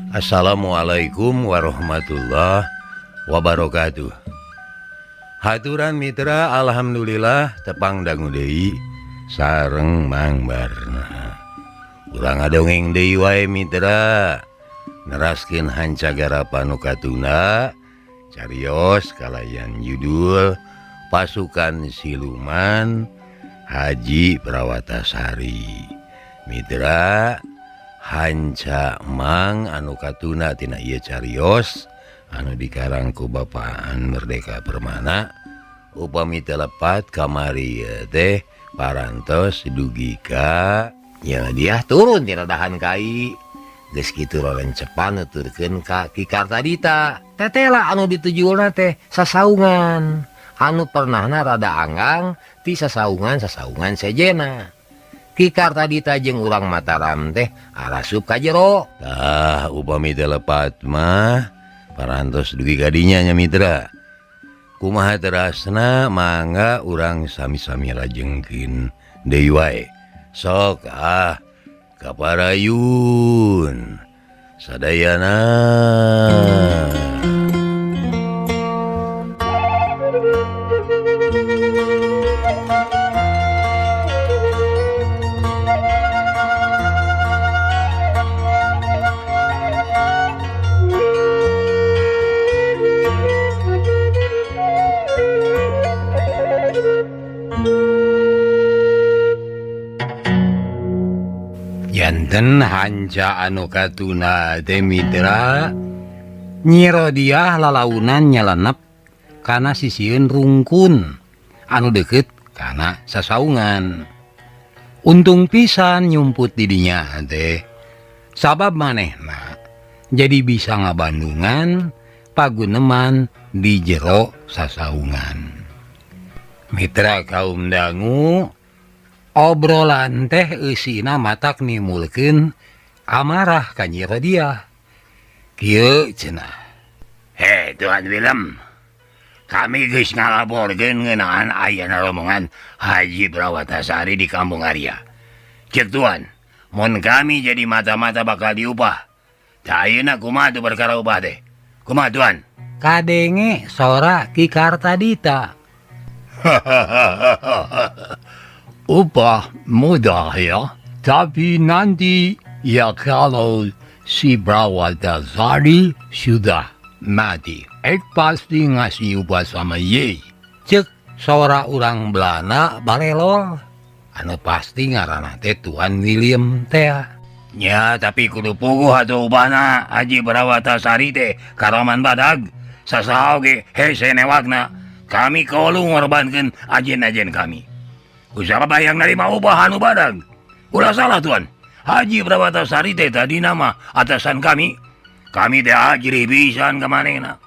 Assalamualaikum warahmatullahi wabarakatuh. Haturan mitra alhamdulillah tepang dangu deui sareng Mang Barna. Urang ngadongeng deui wae mitra. Neraskeun hancagara panukatuna carios kalayan judul Pasukan Siluman Haji Prawatasari. Mitra hanca Mang anu katuna tina ieu carios anu dikarang ku Bapaan Merdeka Permana upami telepat kamari teh parantos dugi ka ya dia turun tina dahan kai geus kitu rolencepan nuturkeun ka Ki Kartadita tetela anu ditujuna teh sasaungan anu pernahna rada anggang ti sasaungan sejena. Ki Kartadita jeung urang Mataram teh arasup ka jero. Tah upami telepat mah parantos dugi kadinya nya mitra. Kumaha terasna mangga urang sami-sami lajengkeun deui wae. Sok kaparayun sadayana. Yanten hanca anu katuna teh mitra Nyi Rodiah lalaunan nyelenep kana sisieun rungkun anu deukeut kana sasaungan. Untung pisan nyumput di dinya teh sabab manehna jadi bisa ngabandungan paguneman di jero sasaungan. Mitra kaum dangu obrolan teh eusina matak nimulkeun amarah ka Nyi Rodiah. Kieu cenah. Hei Tuan Willem, kami geus ngalaporkeun ngeunaan ayeuna rombongan Haji Prawatasari di Kampung Arya. Ceuk Tuan, mun kami jadi mata-mata bakal diupah. Da ayeuna kumaha teu perkara upah teh? Kumaha Tuan? Kadenge sora Ki Kartadita. Upah mudah ya, tapi nanti ya kalau si Prawatasari sudah mati, pasti ngasih upah sama ye. Cek sora urang Belanda balelor, anu pasti ngaranna teh Tuan William teh. Ya, tapi kudu puguh atuh upahna Haji Prawatasari teh karoman badag. Sasaha oge hese newakna, kami kolu ngorbankeun ajen-ajen kami. Usaha bayang narima upah anu badag. Ulah salah Tuan. Haji Prawatasari teh tadi nama atasan kami. Kami teh ajri pisan ka manehna.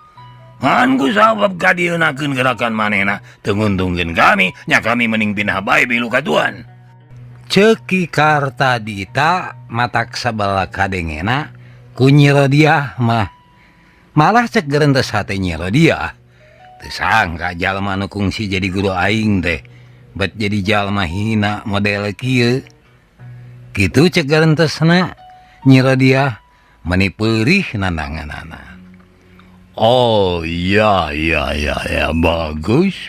Ngan ku sabab kadieunkeun gerakan manehna teu nguntungkeun kami, nya kami mending pindah bae bilu ka Tuan. Ceuk Ki Kartadita matak sabala kadengena ku Nyi Rodiah mah. Malah cek gerentes hate Nyi Rodiah. Teu sangka jalma nu kungsi jadi guru aing teh bet jadi jalma hina model kieu. Kitu cek garentesna Nyi Rodiah meni peurih nandanganana. Oh ya, bagus.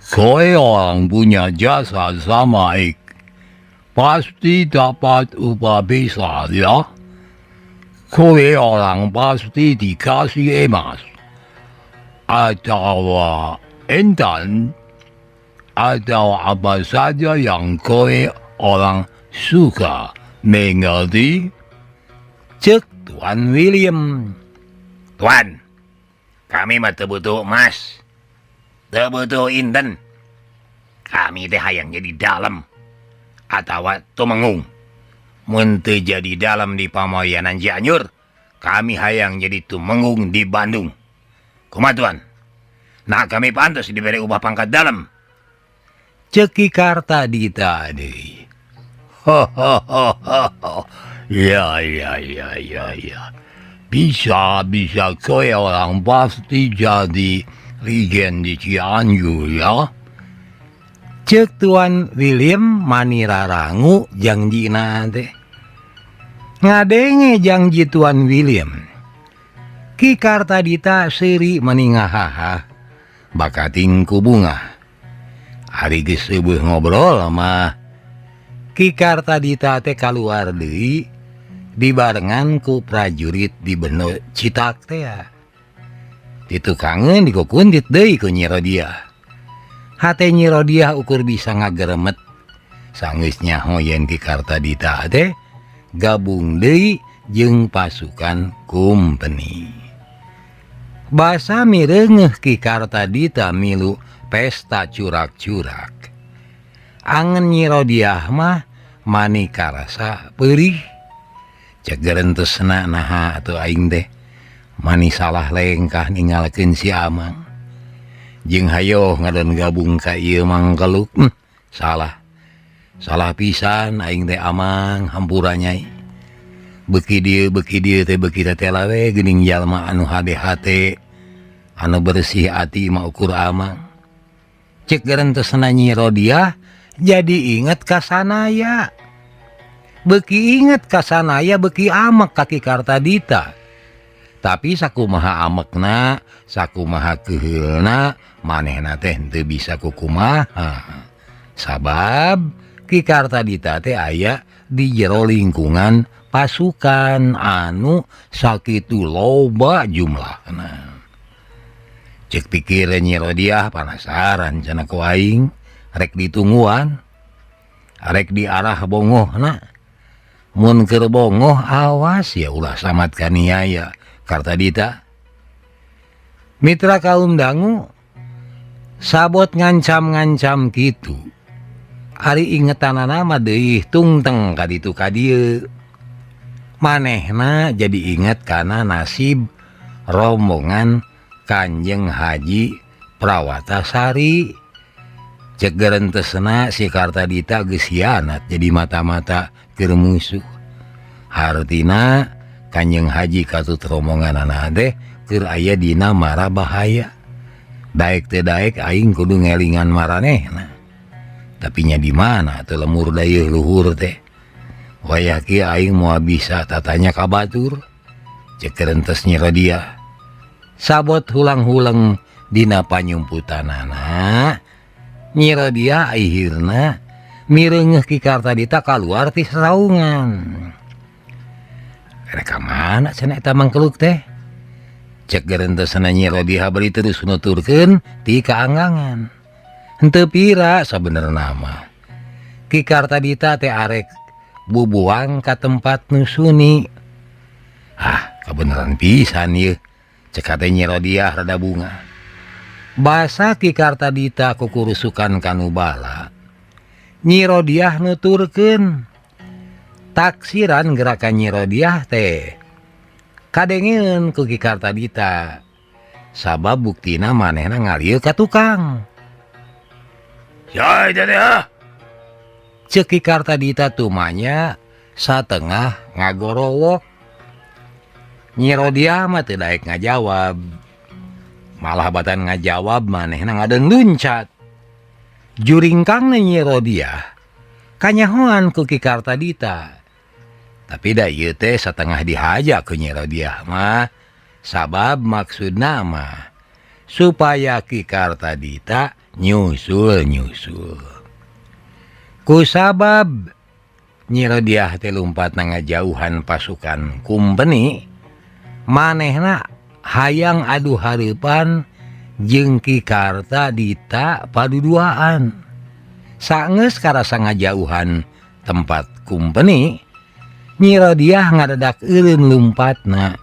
Kowe orang punya jasa sama ik, pasti dapat upah besar ya. Kowe orang pasti dikasih emas atau intan atau apa saja yang kowe orang suka, mengerti? Cek Tuan William. Tuan, kami mah teu butuh emas, teu butuh inten. Kami teh hayang jadi dalem atawa tumengung. Mun teu jadi dalem di Pamoyanan Cianjur, kami hayang jadi tumengung di Bandung. Kumaha Tuan? Nah kami pantas diberi upah pangkat dalem. Cek Ki Kartadita deui. Ya. Bisa kowe orang pasti jadi regen di Cianjur ya. Cek Tuan William manira rangu jangjina teh. ngadenge janji Tuan William. Ki Kartadita seuri meningahaha bakating ku bunga. Ari geus eueuh ngobrol mah Ki Kartadita teh kaluar deui dibarengan ku prajurit di beno Citak teh. Ditukangeun dikukundit deui ku Nyi Rodia. Hate Nyi Rodia ukur bisa ngageremet sanggeusnya hoyen Ki Kartadita teh gabung deui jeung pasukan kumpeni. Basa mireungeuh Ki Kartadita milu pesta curak-curak. Angen Nyi Rodia mah mani karasa peurih. Cek gerentesna naha atuh aing teh mani salah lengkah ninggalkeun si Amang. Jeung hayo ngadon gabung ka ieu mangkeluk. Salah pisan aing teh Amang hampura Nyai. Beuki dieu teh beuki teh lawe geuning jalma anu hade-hate anu bersih ati mah ukur Amang. Cek gerentesna Nyi Rodia jadi inget ka sanaya. Beuki inget ka sanaya beuki amek ka Ki Kartadita. Tapi sakumaha amekna, sakumaha keuheulna, manehna teh henteu bisa kukumaha. Sabab Ki Kartadita teh aya di jero lingkungan pasukan anu sakitu loba jumlahna. Cek pikir Nyi Rodia panasaran cenah ku aing, rek ditungguan, rek diarah bongohna. Mun keur bongoh awas ya ulah samat kaniaya Kartadita. Mitra kaum dangu sabot ngancam-ngancam kitu. Ari ingetanana mah deui tungteng ka ditu ka dieu. Manehna jadi inget kana nasib rombongan Kanjeng Haji Prawatasari. Cek gerentesna si Kartadita geus hianat jadi mata-mata keur musuh. Hartina Kanjeng Haji katut rombonganana teh keur aya dina mara bahaya. Daek teh daek aing kudu ngelingan maranehna. Tapi nya di mana teu lemur dayeuh luhur teh. Wayah kieu aing moal bisa tatanya ka batur. Cek gerentes Nyi Rodia. Sabot hulang-hulang dina panyumputanana. Nyi Rodia akhirna mireungeuh Ki Kartadita kaluar ti sasaungan. Reka mana cenah eta mangkeluk teh? Cek gerentesna Nyi Rodia bari terus nuturkeun ti kaanggangan. Henteu pira sabenerna mah. Ki Kartadita teh arek bubuang ka tempat nu suni. Kabeneran pisan ieu. Cek hate Nyi Rodia rada bunga. Basa Ki Kartadita kukurusukan kanu bala. Nyi Rodia nuturkeun taksiran gerakan Nyi Rodia teh kadengeun ku Ki Kartadita. Sabab buktina manehna ngalieu ka tukang. Ya, teh. Cek Ki Kartadita tumanya satengah ngagorowok. Nyi Rodia mah teu daek ngajawab. Malah batan ngajawab manehna ngadeung luncat. Juringkangna Nyi Rodia kanyahoan ku Ki Kartadita. Tapi da ieu teh satengah dihaja ku Nyi Rodia mah. Sabab maksudna mah supaya Ki Kartadita nyusul. Kusabab Nyi Rodia teh lumpat ngajauhan pasukan kumpeni, manehna hayang adu hareupan jeung Ki Kartadita paduduaan. Saenggeus karasa ngajauhan tempat kumpeni, Nyi Rodia ngadadak eureun lumpatna.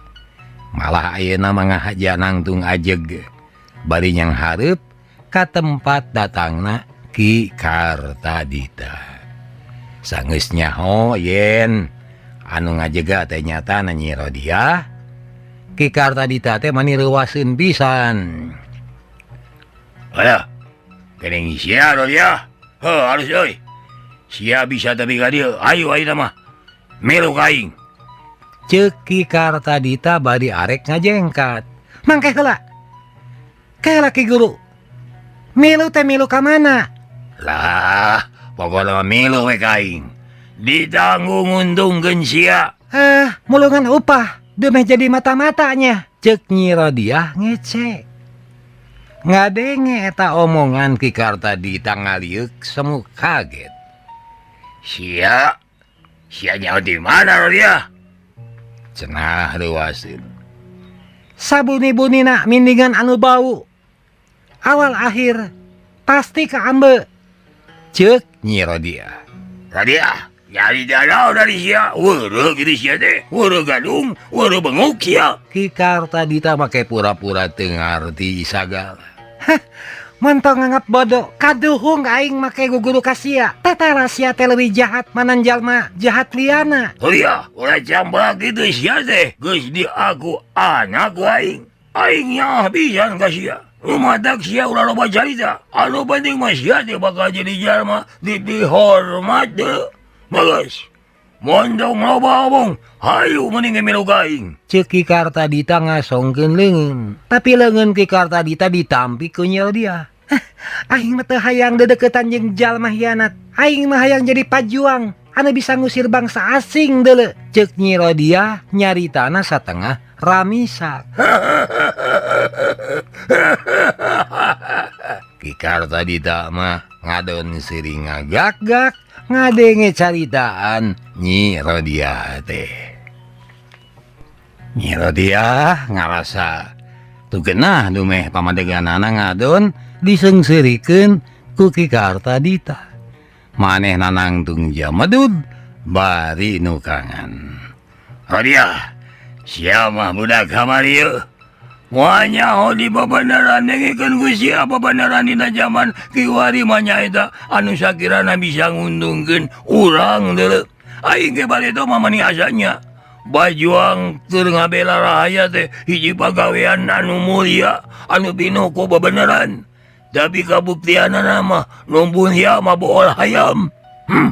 Malah ayeuna mangahaja nangtung ajeg bari nyang hareup ka tempat datangna Ki Kartadita. Saenggeus nyaho yen anu ngajega teh nyatana Nyi Rodia, Ki Kartadita teh mani reuwaseun pisan. Alah, keneng sia Rodia. Harus euy. Sia bisa tapi ka dieu. Ayo ayeuna mah. Melu ka aing. Ceuk Ki Kartadita bari arek ngajengkat. Mangke heula. Kaela Ki Guru. Milu teh milu ka mana? Lah, pokokna melu we ka aing. Ditanggung untungkeun sia. Mulungan upah demeh jadi mata-matanya, cek Nyi Rodiah ngecek. Ngadenge eta omongan Ki Kartadita ngaliuk semu kaget. Sia nyaho di mana Rodia? Cenah Dewasin. Sabuni-bunina mindingan anu bau. Awal akhir pasti kaambe, cek Nyi Rodiah. Rodia, nyari danau dari sia. Weureuh gitu sia teh. Weureuh gadung, weureuh benguk sia. Ki Kartadita make pura-pura teu ngarti sagala. Mentong nganggap bodoh, kaduhung aing make guguru kasia. Tata rahasia teh leuwih jahat manan jalma jahat liana. Rodia, ulah cambak gitu sia teh. Geus di aku anak aing. Aing nyah pisan ka sia. Rumadak sia ulah loba carita. Anu penting mah sia teh bakal jadi jalma dihormat deh. Bagus. Mondong loba omong, hayu mending milu ka aing. Cek Ki Kartadita ngasongkeun leungeun. Tapi leungeun Ki Kartadita ditampi ku Nyi Rodiah. Aing mah teu hayang dedeketan jeung jalma hianat. Aing mah hayang jadi pajuang anu bisa ngusir bangsa asing deuleu. Cek Nyi Rodiah nyaritana satengah ramisak. Ki Kartadita mah ngadon seuring ngagak-gak Ngadenge caritaan Nyi Rodiah teh. Nyi Rodiah ngarasa tugenah dumeh pamadeganana ngadon disengsirikeun ku Ki Kartadita. Maneh nanangtung jamadud bari nukangan. Rodia, sia mah budak kamarieu. Moal di babanaran nengikeun ku sia babanaran dina zaman kiwari mah nyaeta anu sakirana bisa nguntungkeun urang deuleu. Aing ge bade mah mani asanya. Bajuang keur ngabela rakyat teh hiji pagawean anu mulia anu pinuh ku babanaran. Tapi kabuktianana mah numpun sia mah bool hayam.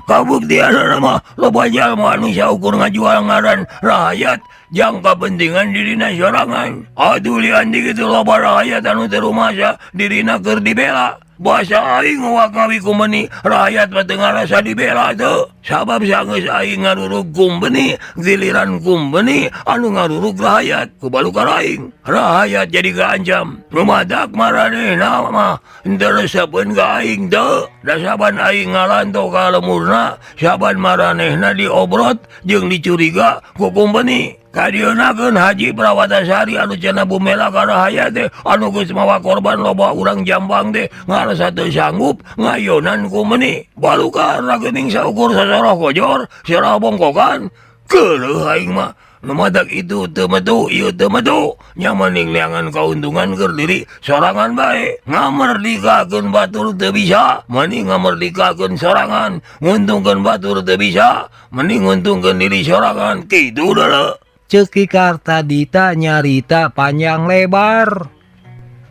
Kabuktianana mah loba jalma anu saukur ngajual ngaran rakyat jang kepentingan dirina sorangan. Aduh lian di kitu loba rakyat anu teu rumasa dirina keur dibela. Basa aing ngawak ngawi kumbeni rakyat mah teu ngarasa dibela teu. Sabab sageus aing ngarurug kumbeni giliran kumbeni anu ngarurug rakyat kubalukar aing. Rakyat jadi kaancam. Rumadak maranehna mah henteu resepeun ka aing teu. Da saban aing ngalanto ka lemurna, saban maranehna diobrot jeung dicuriga ku kumbeni. Kadienakeun Haji Prawatasari anu cenah bumela ka rakyat teh anu geus mawa korban loba urang Jambang teh ngarasa teu sanggup ngayonan kumbeni. Balukar geuning saukur sasoroh kojor, sirah bongkokan. Keuleuh aing mah numadak itu teu metu, ieu teu metu. Nya mending leangan kauntungan keur diri sorangan bae. Ngamerdikakeun batur teu bisa, mending ngamerdikakeun sorangan. Nguntungkeun batur teu bisa, mending nguntungkeun diri sorangan. Kitu deuleu. Cek Ki Kartadita nyarita panjang lebar.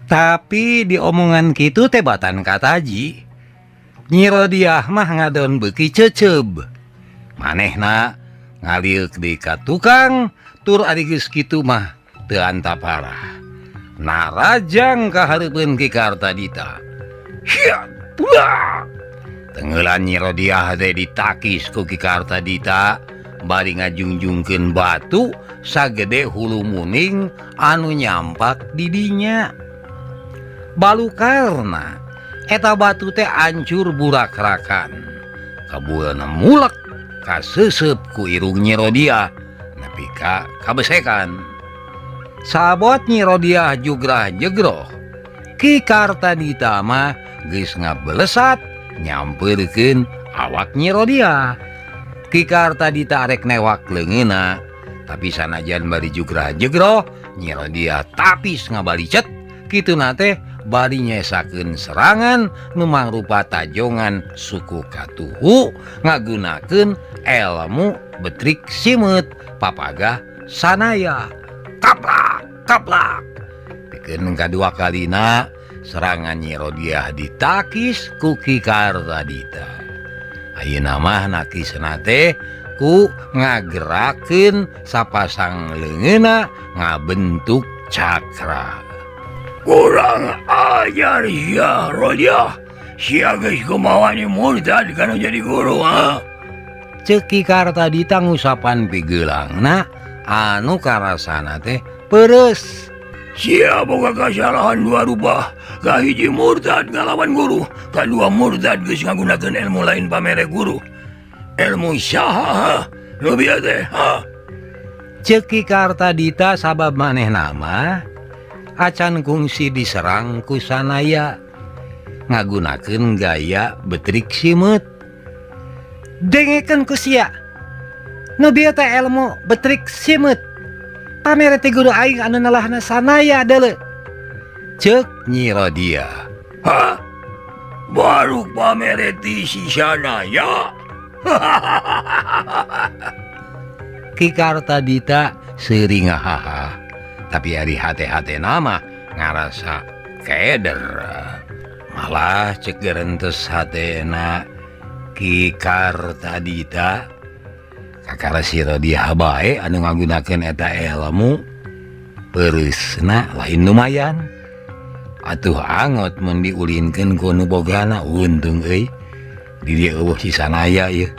Tapi di omongan kitu teh batan kataji. Nyi Rodiah mah ngadon beuki ceceb. Manehna ngaliuk di ka tukang tur ari geus kitu mah teu antapara. Narajang ka hareupeun Ki Kartadita. Hiat tuah. Tenggelan Nyi Rodiah teh ditakis ku Ki Kartadita bari ngajungjungkeun batu sagede hulu muning anu nyampak di dinya. Balukarna eta batu teh ancur burak-rakan. Kabuleuna mulek kaseuseup ku irung Nyi Rodiah nepi ka kabesekan. Sabot Nyi Rodiah jugrah jegroh, Ki Kartadita mah geus ngabelesat nyampeurkeun awak Nyi Rodiah. Ki Kartadita arek newak leungeunna, tapi sanajan bari jugrah jegroh, Nyi Rodiah tapis ngabalicet. Kituna teh bari nyesakeun serangan nu mangrupa tajongan suku Katuhu ngagunakeun elmu betrik simut papagah sanaya. Kaplak kaplak. Pikeun kadua kalina serangan Nyi Rodiah ditakis ku Ki Kartadita. Ayeuna mah nakisna teh ku ngagerakeun sapasang leungeunna ngabentuk cakra. Kurang ajar sia Rodiah. Sia geus kumaha ni murtad kana jadi guru ha. ceki karta ditanggusapan pigelangna anu karasana teh peres. Sia boga kasalahan dua rupa. Kahiji murtad ngalawan guru, kadua murtad geus ngagunakeun ilmu lain pamere guru. Ilmu saha nu bieu teh? Ceki Kartadita sabab maneh nama acan kungsi diserang ku sanaya ngagunakeun gaya betrik simut. Dengekeun ku sia nu bieu teh ilmu betrik simut. Pamere teh guru aing anu nalahna sanaya deuleu. Ceuk Nyi Rodia. Hah? Baru pamere ti si sanaya? Ki Kartadita seuring haha. Tapi ari hate-hate nama ngarasa keder. Malah cek gerentes hatena Ki Kartadita kakara si Rodia bae anu ngagunakeun eta ilmu pereusna lain lumayan. Atuh angot mun diulinkeun ku nu bogana untung euy. Di dieu eueuh si sanaya ieu.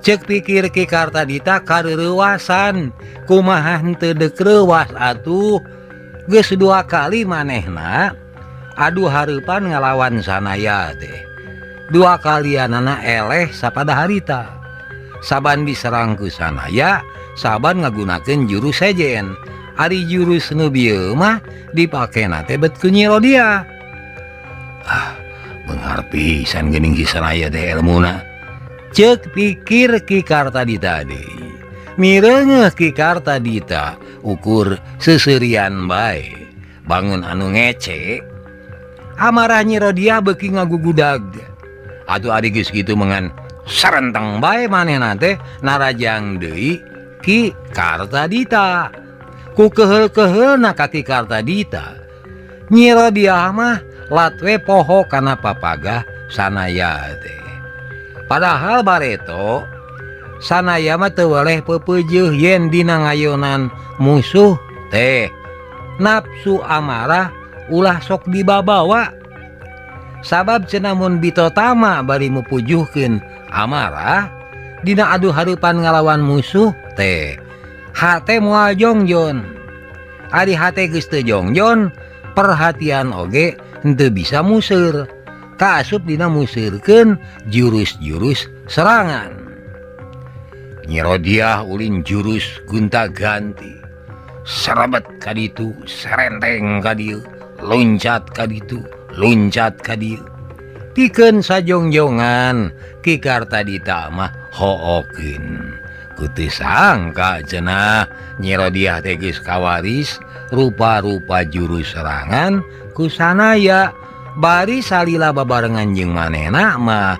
Cek pikir Ki Kartadita kareurewasan kumaha henteu deuk reuwas atuh. Geus 2 kali manehna adu hareupan ngalawan sanaya teh. 2 kalianana eleh sapada harita. Saban diserang ku sanaya, saban ngagunakeun jurus sejen. Ari jurus nu bieu mah dipakena teh bet ku Nyi Rodia. Beunghar pisan geuning si sanaya teh ilmuna. Ceuk pikir Ki Kartadita deui. Mireungeuh Ki Kartadita ukur seseurian bae. Bangun anu ngece. Amarah Nyi Rodia beuki ngagugudag. Atuh ari geus kitu mengan sarenteng bae manehna teh narajang deui Ki Kartadita. Ku keheul-keheulna ka Ki Kartadita. Nyi Rodia mah latwe poho kana papagah sanaya teh. Padahal bareto sanaya mah teu weleh pepeujeuh yen dina ngayonan musuh teh nafsu amarah ulah sok dibabawa. Sabab cenah mun bitotama bari mupujuhkeun amarah dina adu hareupan ngalawan musuh teh hate moal jongjon. Ari hate geus teu jongjon, perhatian oge henteu bisa museur. Kaasup dina museurkeun jurus-jurus serangan. Nyi Rodia ulin jurus gunta-ganti. Serebet ka ditu, serenteng ka dieu, loncat ka ditu, loncat ka dieu. Pikeun sajongjongan Ki Kartadita mah hookeun. Ku teu sangka cenah Nyi Rodia teh geus kawaris rupa-rupa jurus serangan ku sanaya. Bari salila babarengan jeung manehna mah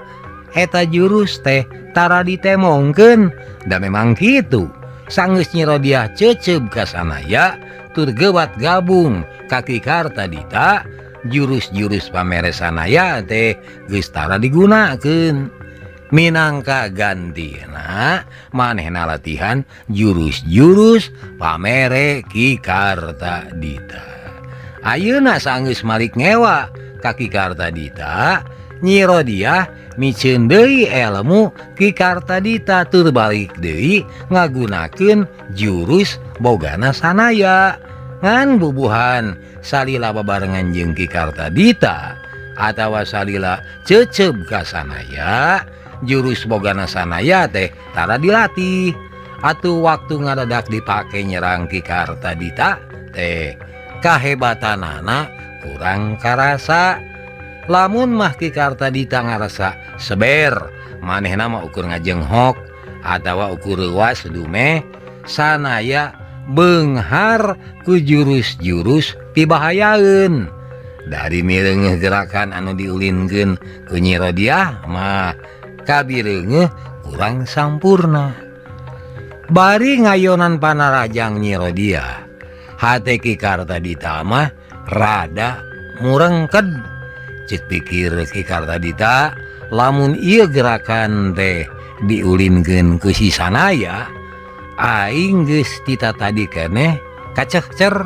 eta jurus teh tara ditemongkeun. Da memang kitu. Sanggeus Nyi Rodia ceuceub ka sanaya tur geuwat gabung ka Ki Kartadita, jurus-jurus pamere sanaya teh geus tara digunakeun. Minangka gantina manehna latihan jurus-jurus pamere Ki Kartadita. Ayeuna sanggeus malik ngewa ka Ki Kartadita, Nyi Rodia miceun deui ilmu Ki Kartadita tur balik deui ngagunakeun jurus bogana sanaya. Ngan bubuhan salila babarengan jeung Ki Kartadita atawa salila ceuceub ka sanaya, jurus bogana sanaya teh tara dilatih. Atuh waktu ngadadak dipake nyerang Ki Kartadita teh kahebatanana kurang karasa. Lamun mah Ki Kartadita ngarasa seber, manehna mah ukur ngajenghok atawa ukur leuwas dumeh, sanaya beunghar ku jurus-jurus pibahayaeun. Dari mireungeuh gerakan anu diulinkeun ku Nyi Rodia mah kabireungeuh kurang sampurna. Bari ngayonan panarajang Nyi Rodia, hate Ki Kartadita mah rada murengked. Cek pikir Ki Kartadita, lamun ieu gerakan teh diulinkeun ku si sanaya, aing geus tita tadi keneh kacecer.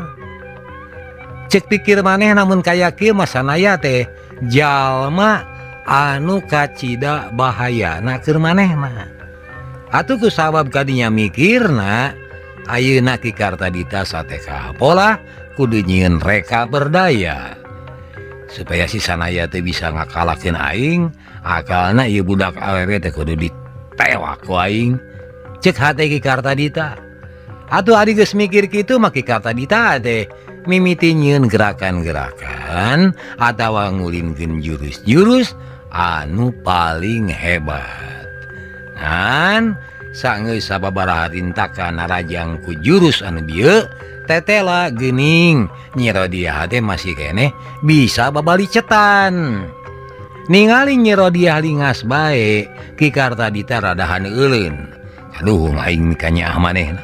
Cek pikir maneh namun kaya kieu mah sanaya teh jalma anu kacida bahayana keur manehna. Atuh ku sabab kadinya mikirna ayeuna Ki Kartadita sateka pola kudu nyieun reka berdaya supaya si sanaya teh bisa ngakalakeun aing. Akalna ieu budak awewe teh kudu ditewak ku aing, cek hate Ki Kartadita. Atuh ari geus mikir kitu mah Ki Kartadita teh mimiti nyieun gerakan-gerakan atawa ngulinkeun jurus-jurus anu paling hebat. Ngan saeunggeus sababaraha rintakan narajang ku jurus anu bieu tetela geuning Nyi Rodiah teh masih keneh bisa babalicetan. Ningali Nyi Rodiah lingas bae, Ki Kartadita radahan euleun. Aduh aing mikanya manehna.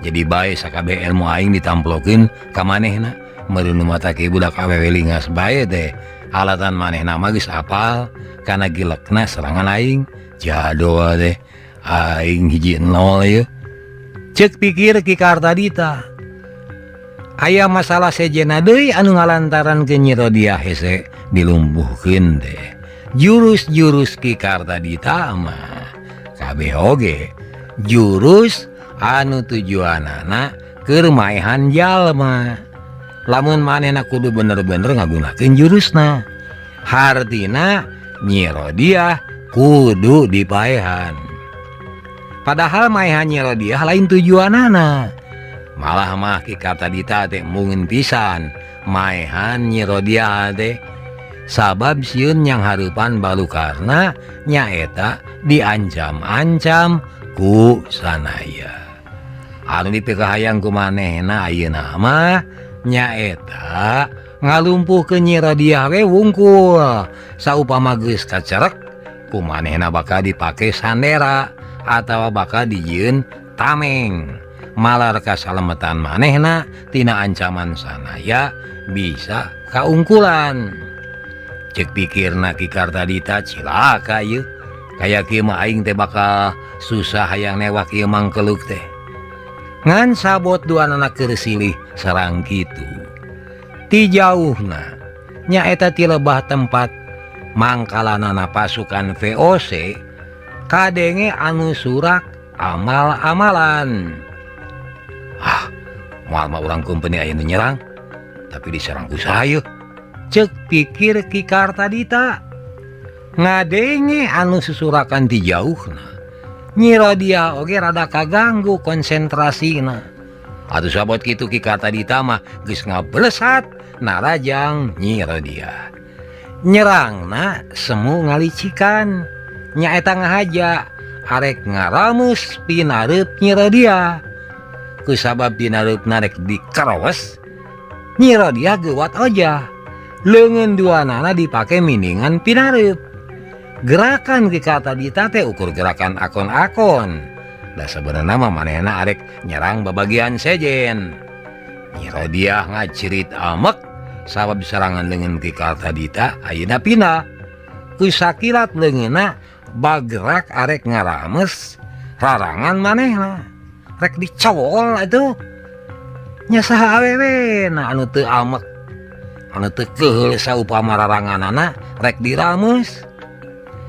Jadi bae sakabeh ilmu aing ditamplokeun ka manehna. Meureun mata ke budak awewe lingas bae teh alatan manehna mah geus apal kana gilekna serangan aing. Jado teh aing hiji 0 ye. Cek pikir Ki Kartadita. Aya masalah sejena deui anu ngalantaran ke Nyi Rodiah hese dilumpuhkeun teh. Jurus-jurus Ki Kartadita mah kabeh oge jurus anu tujuanana keur maehan jalma. Lamun manehna kudu bener-bener ngagunakeun jurusna. Hartina Nyi Rodiah kudu dipaehan. Padahal maehan Nyi Rodiah lain tujuanana. Malah mah Ki Kartadita teh mungin pisan maehan Nyi Rodiah teh sabab sieun yang hareupan balukarna nyaeta diancam-ancam ku sanaya. Anu dipikahayang ku manehna ayeuna mah nyaeta ngalumpuhkeun Nyi Rodiah we wungkul. Saupama geus kacerek ku manehna bakal dipake sandera atawa bakal dijieun tameng. Malar kasalametan manehna tina ancaman sanaya bisa kaungkulan. Cek pikirna Ki Kartadita cilaka ieu. Kaya kieu mah aing teh bakal susah hayang newak ieu mangkeluk teh. Ngan sabot duanana keur silih sareng kitu. Ti jauhna nyaeta ti lebah tempat mangkalanana pasukan VOC kadenge anu surak amal-amalan. Moal mah urang kumpeni aya nu nyerang tapi diserang ku saha? Cek pikir Ki Kartadita. Ngadenge anu susurakan ti jauhna. Nyi Rodiah oge rada kaganggu konsentrasina. Atuh sabot kitu Ki Kartadita mah geus ngablesat narajang Nyi Rodiah. Nyerangna semu ngalicikan. Nyaeta ngahaja arek ngaramus pinareup Nyi Rodiah. Kusabab pinareupna rek dikerawes, Nyi Rodiah geuwat oja. Leungeun duanana dipake miningan pinareup. Gerakan Ki Kartadita teh ukur gerakan akon-akon. Da sebenarnya mah manehna arek nyerang babagian sejen. Nyi Rodiah ngacirit amek sabab serangan leungeun Ki Kartadita ayeuna pina. Kusakilat leungeunna bagrak arek ngarames rarangan manehna. Rek dicowol atuh. Nya saha awewe na anu teu amek, anu teu keheul saupama raranganana rek dirames.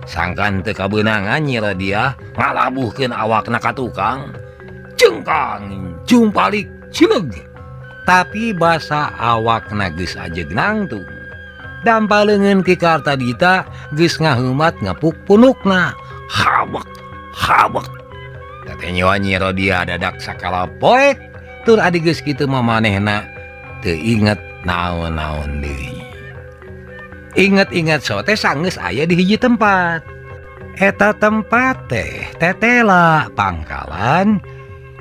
Sangkan teu kabeunangan Nyi Rodiah ngalabuhkeun awakna ka tukang. Cengkang jumpalik cileug. Tapi basa awakna geus ajeg nangtung. Dampal leungeun Ki Kartadita geus ngaheumat ngepuk punukna. Habek, habek. Tete nyawa Nyi Rodiah dadak sakala poek. Tur adi geus kitu mah manehna teu inget naon-naon deui. Inget-inget so teh sanggeus aya di hiji tempat. Eta tempat teh tetela pangkalan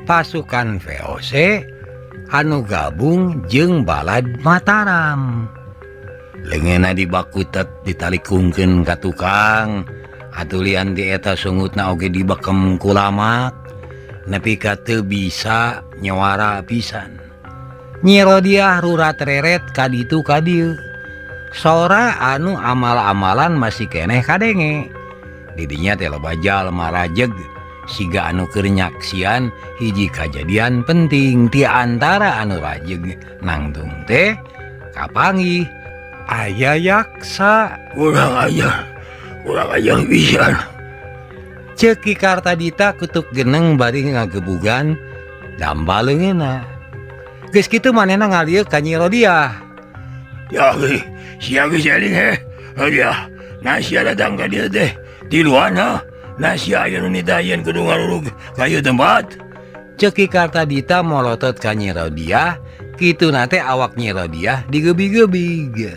pasukan VOC anu gabung jeung Balad Mataram. Leungeunna dibakutet ditalikungkeun ka tukang. Atulian di eta sungutna oge dibekem ku lamak. Nepi ka teu bisa nyawara pisan. Nyi Rodiah rurat reret ka ditu ka dieu. Sora anu amal-amalan masih keneh kadenge. Didinya teh loba jalma rajeg siga anu keur nyaksian hiji kajadian penting ti antara anu rajeg nangtung teh kapanggih aya yaksa. Urang ajar pisan. Ceki Kartadita kutuk geneng bari ngagebugan damba leungeunna. Geus kitu manehna ngalieu ka Nyi Rodia. Ya sia geus eling ya nasi datang ka dieu teh tiluan nasi aya nu nitayeun kudu ngarurug ka ieu tempat. Ceki Kartadita molotot ka Nyi Rodia, kitu nate awak Nyi Rodia digebig-gebig.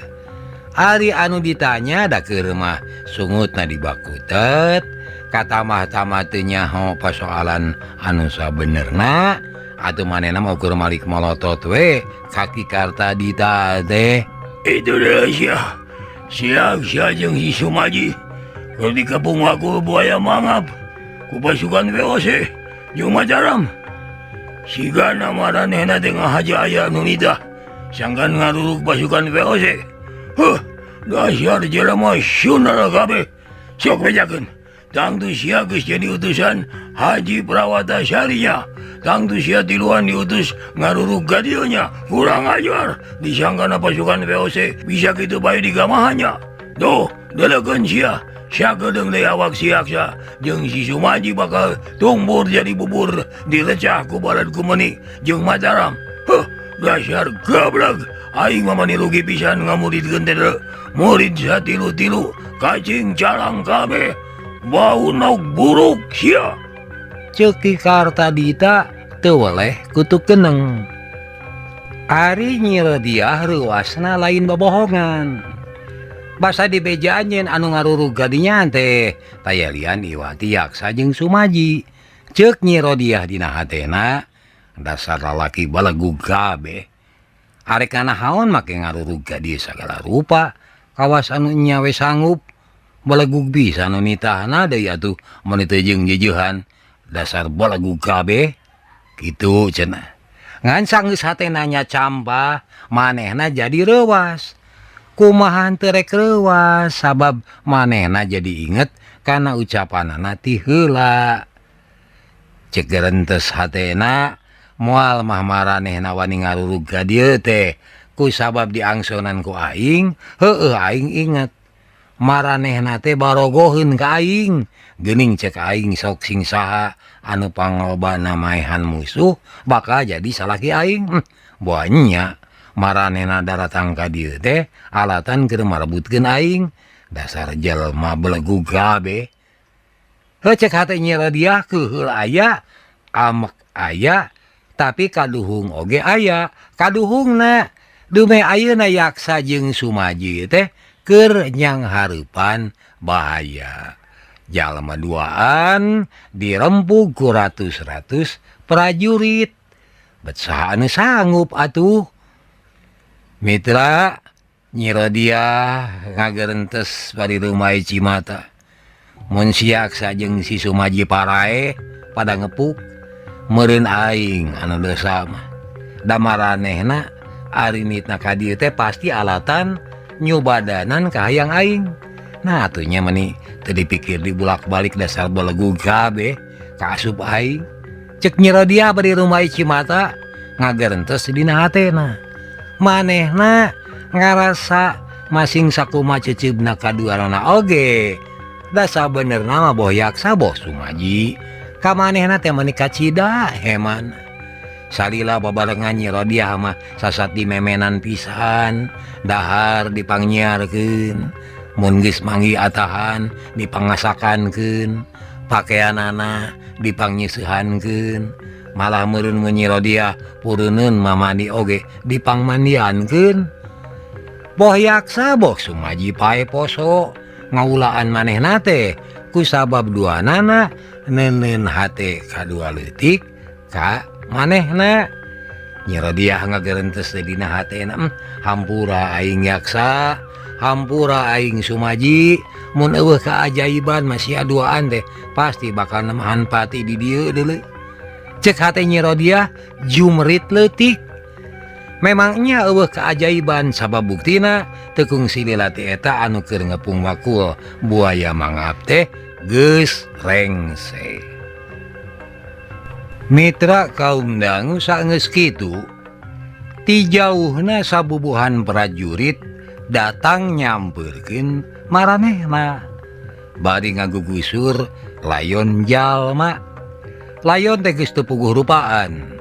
Ari anu ditanya da keur mah sungutna dibakutet, katamah-tamah teu nyaho pasoalan anu sabenerna, atuh manehna mau keur malik molotot we kaki Kartadita teh. Itu deh sia jeung si Sumaji keur dikepung aku buaya mangap ku pasukan VOC jeung Mataram. Sigana maranehna teh ngahaja aya nu nitah sangkan ngarurug pasukan VOC. Dasar jelema sunara kabeh. Sok bejakeun. Tangtu sia geus jadi utusan Haji Prawatasarinya. Tangtu sia tiluan diutus ngarurug ka dieu nya. Kurang ajar. Disangkana pasukan VOC bisa kitu bae digamahannya. Tuh, delekeun sia. Sia gedeung deui awak si Aksa jeung si Sumaji bakal tumbur jadi bubur dilecah ku balad Kumeni jeung Mataram. Dasar gablak. Aing mah mani rugi pisan ngamuridkeun teh murid satilu-tilu kacing calang kabeh. Bau nauk buruk sia. Ceki Kartadita teu weleh kutuk geneng. Ari Nyi Rodia ruasna lain bobohongan. Basa di beja anjeun anu ngarurug gadinya teh tayalian Iwati Aksa jeung Sumaji. Ceuk Nyi Rodia dina hatena, dasar lalaki balegug kabeh. Arek nahaon make ngarurug ka dieu sagala rupa, kawas anu nya we sanggup balegug bisa anu nitahna deui atuh mun teu jeung jeujehan. Dasar balegug kabeh kitu cenah. Ngan sanggeus hatena nya campah, manehna jadi reuwas. Kumaha teu rek reuwas sabab manehna jadi inget kana ucapanana ti heula. Cek gerentes hatena moal mah maranehna wani ngarurug ka dieu teh ku sabab diangsonan ku aing, aing inget maranehna teh barogoheun ka aing. Geuning cek aing sok sing saha anu panglobana maehan musuh bakal jadi salaki aing. Boanya maranehna daratang ka dieu teh alatan keur marebutkeun aing. Dasar jelema belegug kabeh. Cek hate Nyi Rodia keuheul aya, amek aya, tapi kaduhung oge aya. Kaduhungna dume ayeuna Yaksa jeung Sumaji teh keur nyang hareupan bahaya. Jalma duaan dirempug ku ratus-ratus prajurit. Bet saha anu sanggup atuh. Mitra Nyi Rodia ngagerentes bari rumai Cimata. Mun si Yaksa jeung si Sumaji parae pada ngepuk, meureun aing anu dosa mah. Da maranehna ari nitna ka dieu teh pasti alatan nyobadanan ka hayang aing. Nah atuh nya meni teu dipikir dibulak-balik dasar balegug kabeh kaasup aing. Cek Nyi Rodia bari rumai Cimata ngagerentes dina hatena. Manehna ngarasa masing sakumaha ceceubna kaduanana oge. Da sabenerna mah boh Yaksa boh Sumaji. Ka manehna teh meuni kacida heman. Salila babarengan Nyi Rodia mah sasat dimemenan pisan, dahar dipangnyarkeun, mun geus manggi atahan dipangasakankeun, pakaianana dipangnyeusehankeun, malah meureun Nyi Rodia pureuneun mamandi oge dipangmandiankeun. Boh Yaksa boh Sumaji pae poso ngaulaan manehna teh ku sabab duanana neuneun hate kadua leutik ka manehna. Nyi Rodia ngagerentes dina hatena, hampura aing Yaksa, hampura aing Sumaji, mun eueuh kaajaiban masih aduaan teh pasti bakal nemahan pati di dieu deuleu. Cek hate Nyi Rodia jumrit leutik. Memangnya eueuh kaajaiban sabab buktina tekung silila ti eta anu keur ngepung wakul buaya mangap teh geus rengse. Mitra kaum dangu saenggeus kitu, ti jauhna sabubuhan prajurit datang nyampeurkeun maranehna. bari ngagugusur layon jalma. Layon teh geus teu puguh rupaan,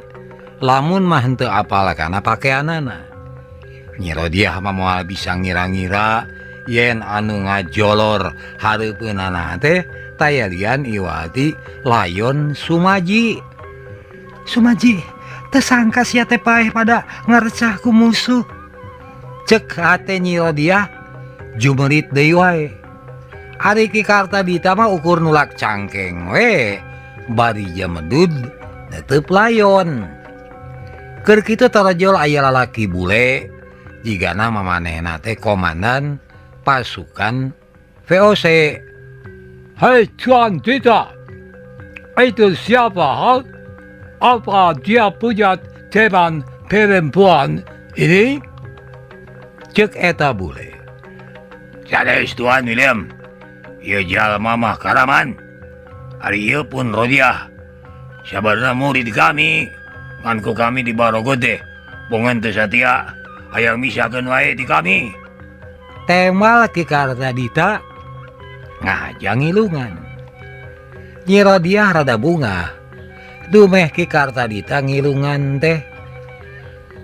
lamun mah henteu apal kana pakeanana. Nyi Rodiah mah moal bisa ngira-ngira yen anu ngajolor hareupeunana teh tayalian iwati layon Sumaji. Sumaji, teu sangka sia teh paeh pada ngarecah ku musuh. Cek hate Nyi Rodiah, jumerit deui wae. Ari Ki Kartadita mah ukur nulak cangkeng we, bari jamedud netep layon. Keur kitu tarojol aya lalaki bule, jigana mamanehna teh komandan pasukan VOC. Hei Tuan Dita, itu siapa ha? Apa dia punya teman perempuan ini? Cek eta bule. Sanes Tuan William, ieu jalma mah Karaman. Ari ieu pun Rodiah. Sabarna murid kami, ngan ku kami di Barogot teh. Bungan teu satia, hayang misakeun wae di kami. Temal Ki Kartadita ngajang ilungan. Nyi Rodiah rada bunga. Dumeh Ki Kartadita ngilungan teh.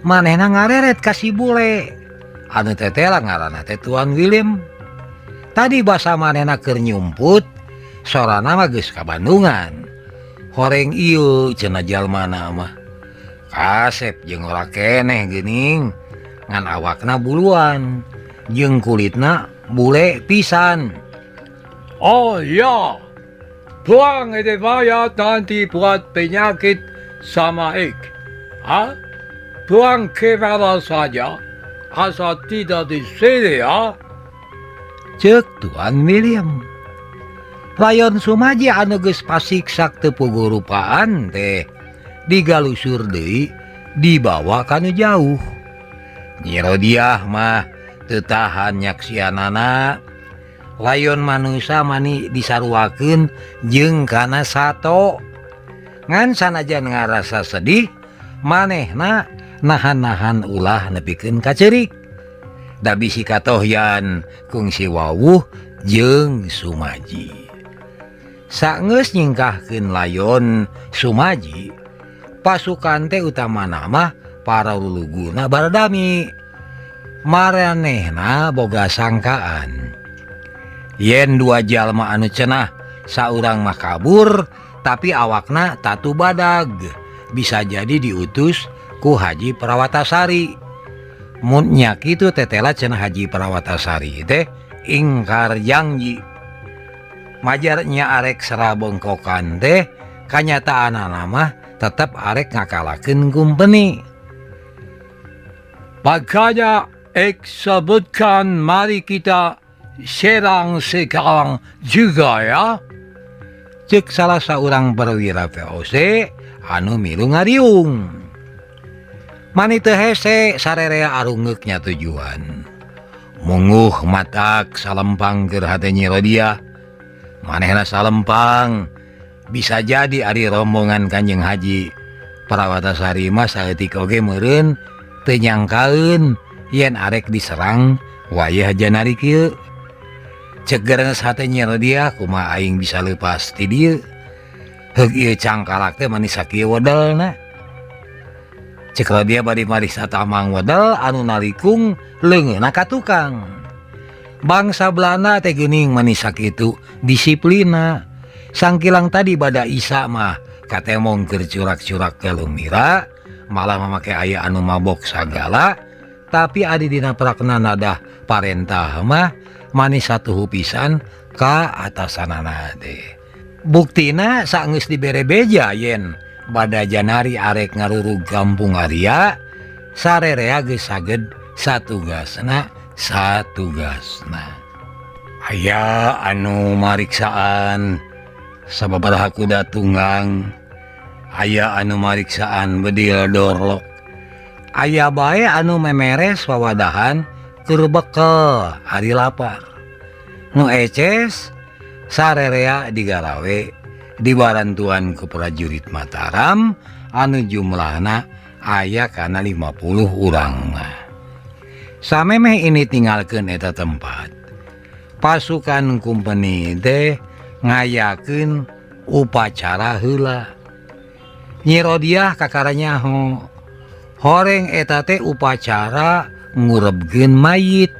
Manehna ngareret ka si bule. Anu tetela ngaranna teh Tuan William. Tadi basa manehna keur nyumput, sorana mah geus ka Bandungan. Horeng ieu cenah jalmana mah. Kasep jeung ora keneh geuning, ngan awakna buluan, jeung kulitna bule pisan. Oh ya, puang itu bayar nanti buat penyakit sama ik. Ha? Puang kemana saja, asal tidak di sini ya. Cek Tuan William. Layon Sumaji anu geus pasiksak teu puguh rupaan teh digalusur deui dibawa kana jauh. Nyi Rodiah mah teu tahan nyaksianana. Layon manusia mani disaruakeun jeung kana sato. Ngan sanajan ngarasa sedih, manehna nahan-nahan ulah nepikeun ka ceurik. Da bisi katohyan kungsi wawuh jeung Sumaji. Saenggeus nyingkahkeun layon Sumaji, pasukan teh utamana mah para luluguna baradami. Maranehna boga sangkaan yen dua jalma anu cenah saurang mah kabur, tapi awakna tatu badag, bisa jadi diutus ku Haji Prawatasari. Mun nya kitu tetela cenah Haji Prawatasari teh ingkar janji. Majarnya arek sarabengkokan teh kanyataanana mah tetep arek ngakalakeun kumpeni. Makanya ik sebutkan mari kita serang sekarang juga ya. Cek salah seorang perwira VOC anu milu ngariung. Mani teu hese sarerea arungeuknya tujuan. Munguh matak salempang keur hate Nyi Rodiah. Manehna salempang bisa jadi ari rombongan Kanjeng Haji Prawatasari mah saeutik oge meureun teu nyangkaeun yen arek diserang wayah janari kieu. Cek geureuns hate Nyi Rodiah kumaha aing bisa leupas ti dieu. Heug ieu cangkalak teh manis sakieu wedelna. Cek Rodiah bari mariksa tamang wedel anu nalikung leungeunna ka tukang. Bangsa Belanda teh geuning manis sakitu disiplinna. Sangkilang tadi bada Isa mah katemong keur curak-curak ke Lumira, malah mamake aya anu mabok sagala, tapi adi dina prakna nadah parentah mah manis satuhu pisan ka atasanana teh. Buktina saenggeus dibere beja yen bada janari arek ngarurug kampung Arya, sarerea geus saged satugasna. Aya anu mariksaan sababaraha kuda tunggang, aya anu mariksaan bedil dorlok, aya bae anu memeres wawadahan keur bekel hari lapar. Nu eces sarerea digalawe dibarantuan ku prajurit Mataram anu jumlahna aya kana 50 urang mah. Samemeh ini tinggalkeun eta tempat, pasukan kumpeni teh ngayakeun upacara heula. Nyi Rodiah kakaranya horeng eta teh upacara ngurebkeun mayit.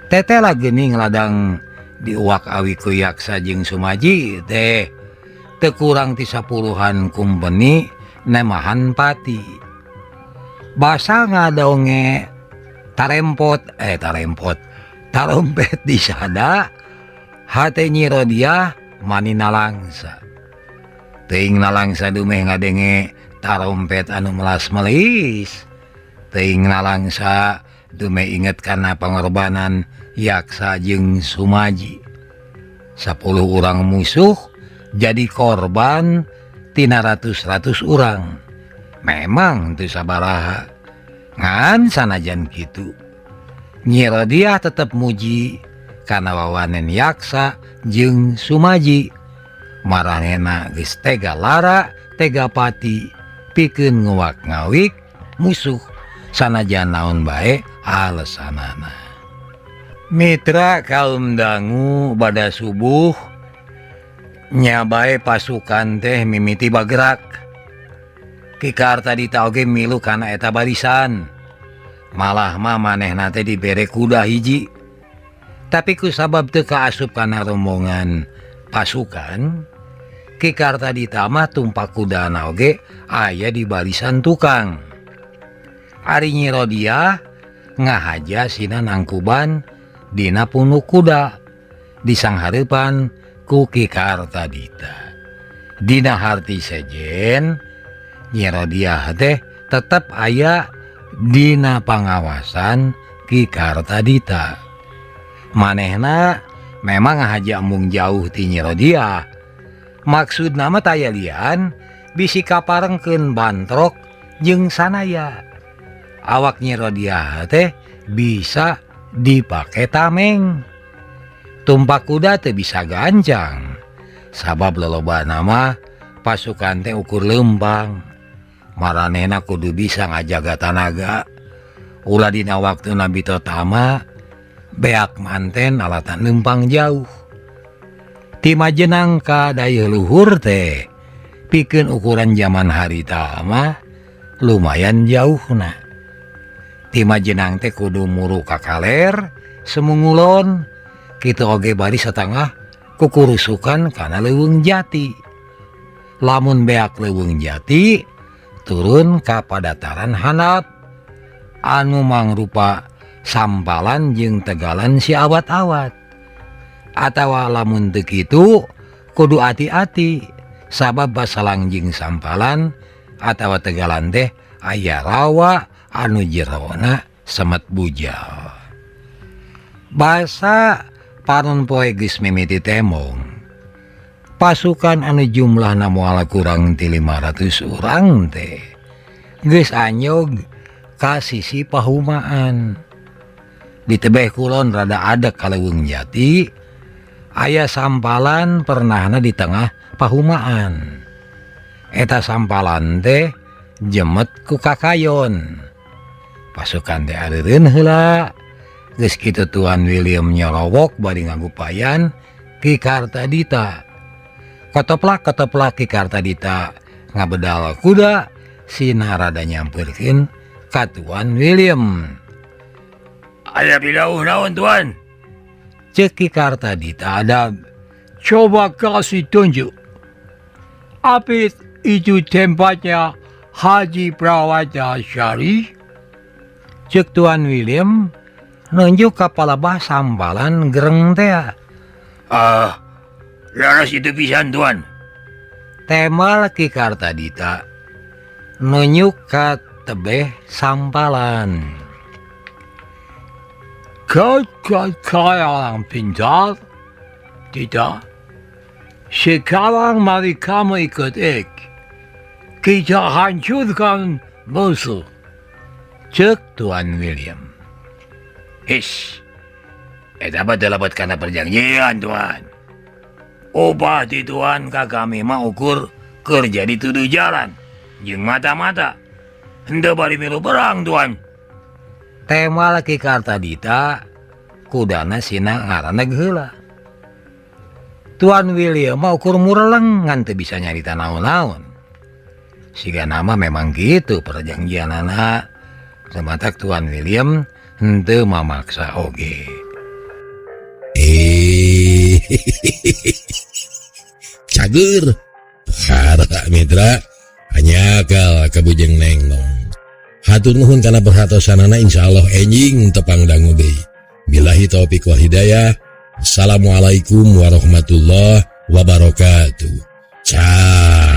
Teteh geuning ladang diuak awi ku Yaksa jeung Sumaji teh teu kurang ti 10-an kumpeni nemahan pati. Basa ngadonge tarompet disada hate Nyi Rodiah manina langsa. Teuing nalangsa dumeh ngadenge tarompet anu melas-melis. Teuing nalangsa dumeh inget kana pangorbanan Yaksa jeung Sumaji. 10 urang musuh jadi korban tina ratus-ratus urang. Memang teu sabaraha. Ngan sanajan kitu, Nyi Rodiah tetep muji kana wawanen Yaksa jeung Sumaji. Maranehna geus tega lara, tega pati pikeun nguwak ngawik musuh sanajan naon bae alesanana. Mitra kaum dangu bada subuh nya bae pasukan teh mimiti bagerak. Ki Kartadita oge milu kana eta barisan. Malah mah manehna teh dibere kuda hiji. Tapi ku sabab teu kaasup kana rombongan pasukan, Ki Kartadita mah tumpak kudana oge aya di barisan tukang. Ari Nyi Rodiah ngahaja sina nangkuban dina punuk kuda disanghareupan ku Ki Kartadita. Dina harti sejen Nyi Rodiah teh tetep aya dina pangawasan Ki Kartadita. Manehna memang ngahaja mung jauh ti Nyi Rodiah. Maksudna mah taya lian bisi kaparengkeun bantrok jeung sanaya. Awak Nyi Rodiah teh bisa dipake tameng. Tumpak kuda teh bisa gancang. Sabab lolobana mah pasukan teh ukur leumpang. Maranehna kudu bisa ngajaga tanaga. Ulah dina waktu Nabi Totama beak manten alatan leumpang jauh. Ti Majenang ka daya luhur teh pikeun ukuran zaman harita mah lumayan jauhna. Ti Majenang teh kudu muru ka kaler semungulon, kitu oge bari satengah kukurusukan kana leuweung jati. Lamun beak leuweung jati turun ka padataran handap anu mangrupa sampalan jeung tegalan si awat-awat. Atawa lamun teu kitu kudu ati-ati sabab basalang jeung sampalan atawa tegalan teh aya rawa anu jerona semet bujal. Basa panon poe geus mimiti temong. Pasukan anu jumlahna moal kurang ti 500 urang teh geus anyog ka sisi pahumaan. Di tebeh kulon rada adek ka leuweung jati, aya sampalan pernahna di tengah pahumaan. Eta sampalan teh jemet ku kakayon. Pasukan teh areureun heula. Geus kitu Tuan William nyolowok bari ngagupayan Ki Kartadita. Kotoplak Ki Kartadita ngabedal kuda sina rada nyampeurkeun ka Tuan William. Aya pidauh naon Tuan? Ceuk Ki Kartadita adab. Coba kasih tunjuk. Apa itu tempatnya Haji Prawata Syari? Ceuk Tuan William nunjuk ka palebah sampalan gereng teh. Laras itu pisan Tuan. Temal Ki Kartadita nunjuk ka tebeh sampalan. Kau yang pintar? Tidak. Sekarang mari kamu ikut ik. Kita hancurkan musuh. Ceuk Tuan William. Hish. Eta batelabat kana perjanjian Tuan. Upah ti Tuan ka kami mah ukur kerja di tuduh jalan jeung mata-mata. Henteu bari milu perang Tuan. Temal Ki Kartadita kudana sina ngaranna heula. Tuan William mah ukur mureleng ngan teu bisa nyarita naon-naon. Siga nama memang gitu perjanjian anak. Samatak Tuan William henteu mamaksa oge. Cager para mitra hanya kal kabujeng nenglong. Hatur nuhun kana perhatosanana, insyaallah enjing tepang dangu deui. Billahi taufik wal hidayah. Assalamualaikum warahmatullahi wabarakatuh. Ciao.